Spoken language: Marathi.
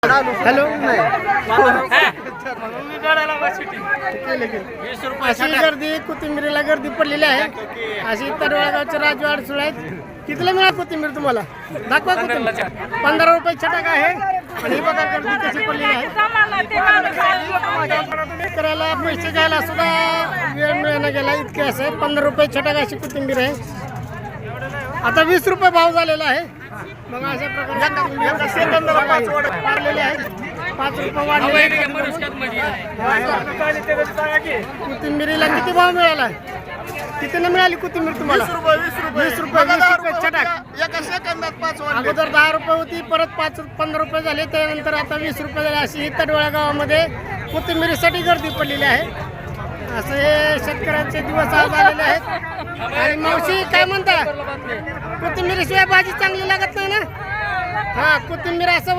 हॅलो नाही अशी गर्दी कोथिंबीरीला गर्दी पडलेली आहे. अशी तडवळगावचे राजवाड सुळ आहेत. कितीला मिळाल कोथिंबीर तुम्हाला? दाखवा कोथिंबीर. 15 रुपये छटाक आहे. आणि बघा गर्दी कशी पडलेली आहे. करायला पैसे घ्यायला सुद्धा वेळ मिळायला गेला इतके असे 15 रुपये छटाक अशी कोथिंबीर आहे. आता 20 रुपये भाव झालेला आहे. मग अशा प्रकारे वाढलेले आहेत. 5 रुपये वाढलेले. कोथिंबीरीला किती भाव मिळाला? कितीने मिळाली कोथिंबीर तुम्हाला? 20 रुपये छटाक. अगोदर 10 रुपये होती, परत 15 रुपये झाले, त्यानंतर आता 20 रुपये झाले. अशी तडवळा गावामध्ये कोथिंबीरीसाठी गर्दी पडलेली आहे. असे हे शेतकऱ्यांचे दिवस आज आलेले आहेत. आणि मावशी काय म्हणता? कोथिंबीरीशिवाय भाजी चांगली लागत नाही ना? हा, कोथिंबीर असं